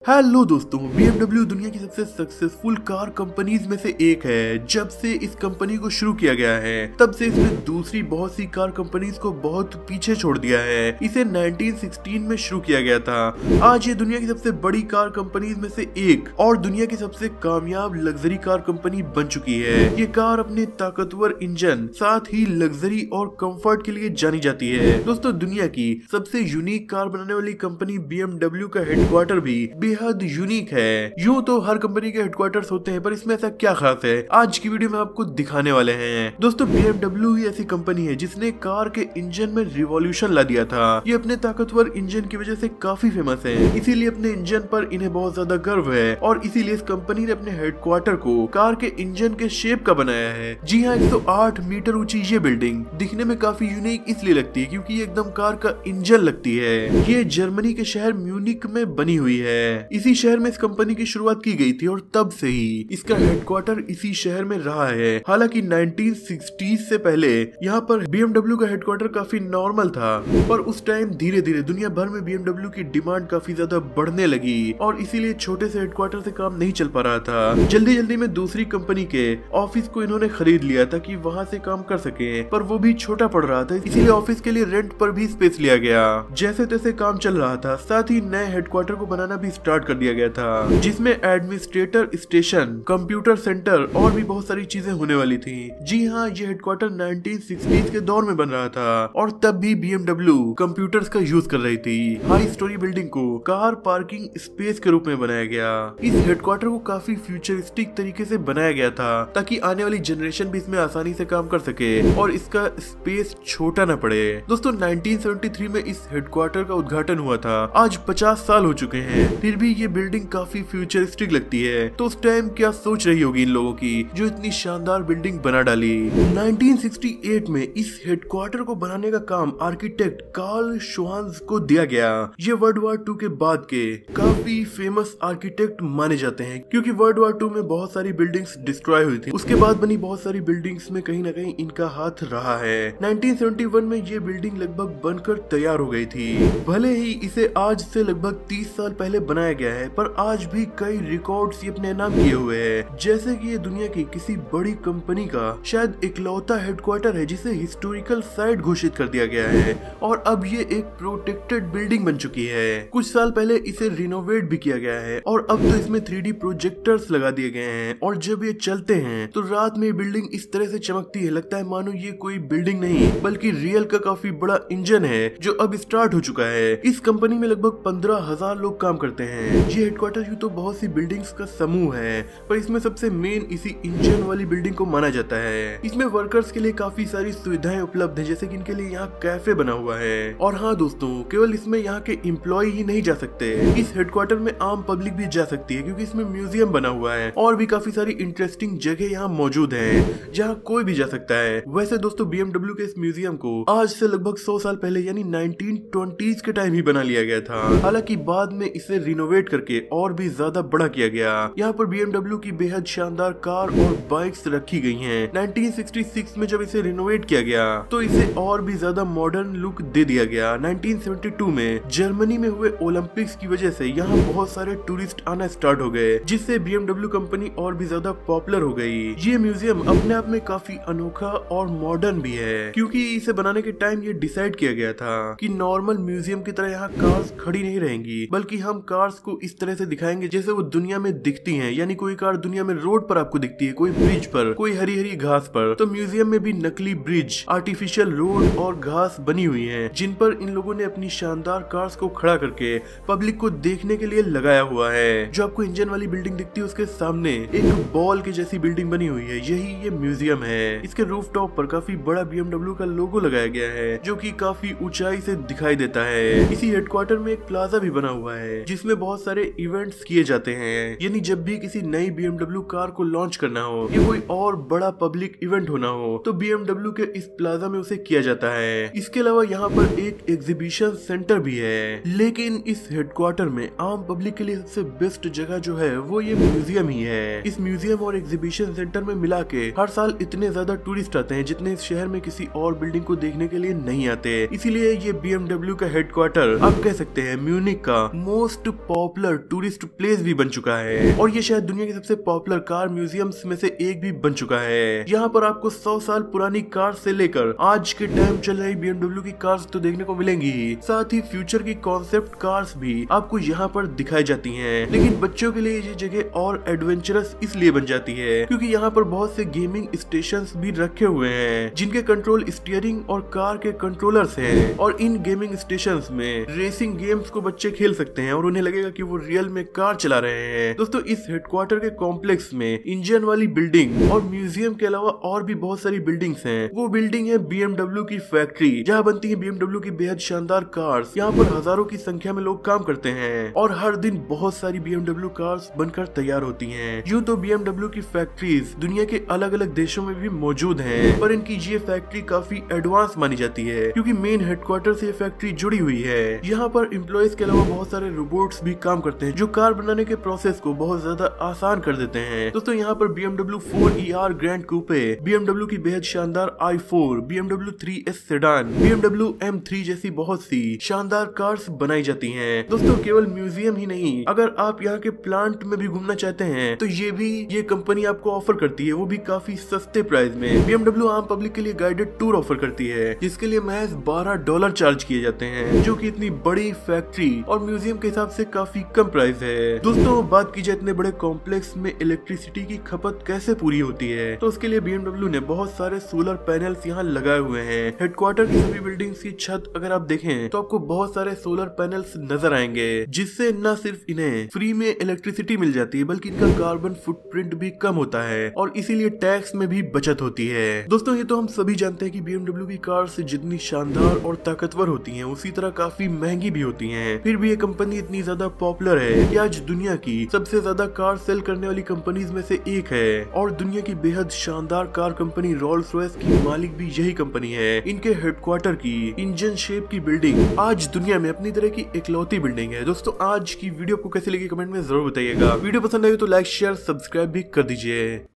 Hello दोस्तों, BMW दुनिया की सबसे सक्सेसफुल कार कंपनीज में से एक है। जब से इस कंपनी को शुरू किया गया है तब से इसने दूसरी बहुत सी कार कंपनीज को बहुत पीछे छोड़ दिया है। इसे 1916 में शुरू किया गया था। आज ये दुनिया की सबसे बड़ी कार कंपनीज में से एक और दुनिया की सबसे कामयाब लग्जरी कार कंपनी बन चुकी है। ये कार अपने ताकतवर इंजन साथ ही लग्जरी और कंफर्ट के लिए जानी जाती है। दोस्तों, दुनिया की सबसे यूनिक कार बनाने वाली कंपनी BMW का हेडक्वार्टर भी बेहद यूनिक है। यूं तो हर कंपनी के हेडक्वार्टर्स होते हैं, पर इसमें ऐसा क्या खास है, आज की वीडियो में आपको दिखाने वाले हैं। दोस्तों, BMW ही ऐसी कंपनी है जिसने कार के इंजन में रिवॉल्यूशन ला दिया था। ये अपने ताकतवर इंजन की वजह से काफी फेमस है, इसीलिए अपने इंजन पर इन्हें बहुत ज्यादा गर्व है और इसीलिए इस कंपनी ने अपने हेडक्वार्टर को कार के इंजन के शेप का बनाया है। जी हाँ, 108 मीटर ऊंची ये बिल्डिंग दिखने में काफी यूनिक इसलिए लगती है क्योंकि ये एकदम कार का इंजन लगती है। ये जर्मनी के शहर म्यूनिक में बनी हुई है। इसी शहर में इस कंपनी की शुरुआत की गई थी और तब से ही इसका हेडक्वार्टर इसी शहर में रहा है। हालांकि 1960s से पहले यहाँ पर BMW का हेडक्वार्टर काफी नॉर्मल था, पर उस टाइम धीरे धीरे दुनिया भर में BMW की डिमांड काफी ज्यादा बढ़ने लगी और इसीलिए छोटे से हेडक्वार्टर से काम नहीं चल पा रहा था। जल्दी जल्दी में दूसरी कंपनी के ऑफिस को इन्होंने खरीद लिया ताकि वहाँ से काम कर सके, पर वो भी छोटा पड़ रहा था, इसीलिए ऑफिस के लिए रेंट पर भी स्पेस लिया गया। जैसे तैसे काम चल रहा था, साथ ही नए हेडक्वार्टर को बनाना भी स्टार्ट कर दिया गया था, जिसमें एडमिनिस्ट्रेटर स्टेशन, कंप्यूटर सेंटर और भी बहुत सारी चीजें होने वाली थी। जी हाँ, ये हेडक्वार्टर 1960s के दौर में बन रहा था और तब भी BMW कंप्यूटर्स का यूज कर रही थी। हाई स्टोरी बिल्डिंग को कार पार्किंग स्पेस के रूप में बनाया गया। इस हेडक्वार्टर को काफी फ्यूचरिस्टिक तरीके से बनाया गया था ताकि आने वाली जनरेशन भी इसमें आसानी से काम कर सके और इसका स्पेस छोटा न पड़े। दोस्तों, 1973 में इस हेडक्वार्टर का उद्घाटन हुआ था। आज 50 साल हो चुके हैं, फिर भी ये बिल्डिंग काफी फ्यूचरिस्टिक लगती है। तो उस टाइम क्या सोच रही होगी इन लोगों की जो इतनी शानदार बिल्डिंग बना डाली। 1968 में इस हेडक्वार्टर को बनाने का काम आर्किटेक्ट कार्ल श्वांज को दिया गया। ये वर्ल्ड वॉर 2 के बाद के काफी फेमस आर्किटेक्ट माने जाते हैं क्योंकि वर्ल्ड वॉर 2 में बहुत सारी बिल्डिंग्स डिस्ट्रॉय हुई थी। उसके बाद बनी बहुत सारी बिल्डिंग्स में कहीं ना कहीं इनका हाथ रहा है। 1971 में ये बिल्डिंग लगभग बनकर तैयार हो गई थी। भले ही इसे आज से लगभग 30 साल पहले बनाया गया है, पर आज भी कई रिकॉर्ड्स ये अपने नाम किए हुए हैं। जैसे कि ये दुनिया की किसी बड़ी कंपनी का शायद इकलौता हेडक्वार्टर है जिसे हिस्टोरिकल साइट घोषित कर दिया गया है और अब ये एक प्रोटेक्टेड बिल्डिंग बन चुकी है। कुछ साल पहले इसे रिनोवेट भी किया गया है और अब तो इसमें 3D प्रोजेक्टर्स लगा दिए गए हैं और जब ये चलते हैं तो रात में बिल्डिंग इस तरह से चमकती है, लगता है मानो ये कोई बिल्डिंग नहीं बल्कि रियल का काफी बड़ा इंजन है जो अब स्टार्ट हो चुका है। इस कंपनी में लगभग 15,000 लोग काम करते हैं। ये हेडक्वार्टर यूं तो बहुत सी बिल्डिंग्स का समूह है, पर इसमें सबसे मेन इसी इंजन वाली बिल्डिंग को माना जाता है। इसमें वर्कर्स के लिए काफी सारी सुविधाएं उपलब्ध है, जैसे कि इनके लिए यहाँ कैफे बना हुआ है। और हाँ दोस्तों, केवल इसमें यहाँ के एम्प्लॉय ही नहीं जा सकते, इस हेडक्वार्टर में आम पब्लिक भी जा सकती है क्योंकि इसमें म्यूजियम बना हुआ है और भी काफी सारी इंटरेस्टिंग जगह यहाँ मौजूद है जहाँ कोई भी जा सकता है। वैसे दोस्तों, BMW के इस म्यूजियम को आज से लगभग 100 साल पहले यानी 1920s के टाइम ही बना लिया गया था। हालांकि बाद में इसे रिनोवेट करके और भी ज्यादा बड़ा किया गया। यहाँ पर BMW की बेहद शानदार कार और बाइक्स रखी गई हैं। 1966 में जब इसे रिनोवेट किया गया तो इसे और भी ज्यादा मॉडर्न लुक दे दिया गया। 1972 में जर्मनी में हुए ओलंपिक्स की वजह से यहाँ बहुत सारे टूरिस्ट आना स्टार्ट हो गए, जिससे BMW कंपनी और भी ज्यादा पॉपुलर हो गई। ये म्यूजियम अपने आप में काफी अनोखा और मॉडर्न भी है क्योंकि इसे बनाने के टाइम ये डिसाइड किया गया था कि नॉर्मल म्यूजियम की तरह यहाँ कार्स खड़ी नहीं रहेंगी, बल्कि हम कार्स को इस तरह से दिखाएंगे जैसे वो दुनिया में दिखती हैं। यानी कोई कार दुनिया में रोड पर आपको दिखती है, कोई ब्रिज पर, कोई हरी हरी घास पर, तो म्यूजियम में भी नकली ब्रिज, आर्टिफिशियल रोड और घास बनी हुई हैं, जिन पर इन लोगों ने अपनी शानदार कार्स को खड़ा करके पब्लिक को देखने के लिए लगाया हुआ है। जो आपको इंजन वाली बिल्डिंग दिखती है उसके सामने एक बॉल के जैसी बिल्डिंग बनी हुई है, यही ये म्यूजियम है। इसके रूफ टॉप पर काफी बड़ा BMW का लोगो लगाया गया है जो की काफी ऊंचाई से दिखाई देता है। इसी हेडक्वार्टर में एक प्लाजा भी बना हुआ है जिसमें बहुत सारे इवेंट्स किए जाते हैं। यानी जब भी किसी नई BMW कार को लॉन्च करना हो या कोई और बड़ा पब्लिक इवेंट होना हो तो BMW के इस प्लाजा में उसे किया जाता है। इसके अलावा यहाँ पर एक एग्जीबिशन सेंटर भी है, लेकिन इस हेडक्वार्टर में आम पब्लिक के लिए सबसे बेस्ट जगह जो है वो ये म्यूजियम ही है। इस म्यूजियम और एग्जीबिशन सेंटर में मिला के हर साल इतने ज्यादा टूरिस्ट आते हैं जितने इस शहर में किसी और बिल्डिंग को देखने के लिए नहीं आते। इसीलिए ये BMW का हेडक्वार्टर आप कह सकते हैं म्यूनिक का मोस्ट पॉपुलर टूरिस्ट प्लेस भी बन चुका है और ये शायद दुनिया की सबसे पॉपुलर कार म्यूजियम्स में से एक भी बन चुका है। यहाँ पर आपको 100 साल पुरानी कार से लेकर आज के टाइम चल रही BMW की कार्स तो देखने को मिलेंगी, साथ ही फ्यूचर की कॉन्सेप्ट कार्स भी आपको यहाँ पर दिखाई जाती हैं। लेकिन बच्चों के लिए ये जगह और एडवेंचरस इसलिए बन जाती है क्योंकि यहाँ पर बहुत से गेमिंग स्टेशंस भी रखे हुए हैं जिनके कंट्रोल स्टीयरिंग और कार के कंट्रोलर्स हैं और इन गेमिंग स्टेशंस में रेसिंग गेम्स को बच्चे खेल सकते हैं और उन्हें लगेगा कि वो रियल में कार चला रहे हैं। दोस्तों इस हेडक्वार्टर के कॉम्प्लेक्स में इंजन वाली बिल्डिंग और म्यूजियम के अलावा और भी बहुत सारी बिल्डिंग्स हैं। वो बिल्डिंग है BMW की फैक्ट्री जहाँ बनती है BMW की बेहद शानदार कार्स। यहाँ पर हजारों की संख्या में लोग काम करते हैं और हर दिन बहुत सारी BMW कार्स बनकर तैयार होती हैं। यूँ तो BMW की फैक्ट्रीज दुनिया के अलग अलग देशों में भी मौजूद हैं, पर इनकी ये फैक्ट्री काफी एडवांस मानी जाती है क्योंकि मेन हेडक्वार्टर से ये फैक्ट्री जुड़ी हुई है। यहाँ पर एम्प्लॉइज के अलावा बहुत सारे रोबोट्स भी काम करते हैं जो कार बनाने के प्रोसेस को बहुत ज्यादा आसान कर देते हैं। दोस्तों यहाँ पर BMW 4ER ग्रैंड कूपे, BMW की बेहद शानदार i4, BMW 3S sedan, BMW M3 जैसी बहुत सी शानदार कार्स बनाई जाती हैं। दोस्तों केवल म्यूजियम ही नहीं, अगर आप यहाँ के प्लांट में भी घूमना चाहते हैं तो ये कंपनी आपको ऑफर करती है, वो भी काफी सस्ते प्राइस में। BMW आम पब्लिक के लिए गाइडेड टूर ऑफर करती है जिसके लिए महज $12 चार्ज किए जाते हैं, जो कि इतनी बड़ी फैक्ट्री और म्यूजियम के हिसाब से काफी कम प्राइस है। दोस्तों बात की जाए इतने बड़े कॉम्प्लेक्स में इलेक्ट्रिसिटी की खपत कैसे पूरी होती है, तो उसके लिए BMW ने बहुत सारे सोलर पैनल्स यहाँ लगाए हुए हैं। हेडक्वार्टर की सभी बिल्डिंग्स की छत अगर आप देखें तो आपको बहुत सारे सोलर पैनल्स नजर आएंगे जिससे न सिर्फ इन्हें फ्री में इलेक्ट्रिसिटी मिल जाती है बल्कि इनका कार्बन फुटप्रिंट भी कम होता है और इसीलिए टैक्स में भी बचत होती है। दोस्तों ये तो हम सभी जानते हैं कि BMW की कार्स जितनी शानदार और ताकतवर होती हैं उसी तरह काफी महंगी भी होती हैं। फिर भी ये कंपनी इतनी ज्यादा पॉपुलर है कि आज दुनिया की सबसे ज्यादा कार सेल करने वाली कंपनीज में से एक है और दुनिया की बेहद शानदार कार कंपनी रोल्स रॉयस की मालिक भी यही कंपनी है। इनके हेडक्वार्टर की इंजन शेप की बिल्डिंग आज दुनिया में अपनी तरह की इकलौती बिल्डिंग है। दोस्तों आज की वीडियो आपको कैसी लगी कमेंट में जरूर बताइएगा। वीडियो पसंद आई तो लाइक शेयर सब्सक्राइब भी कर दीजिए।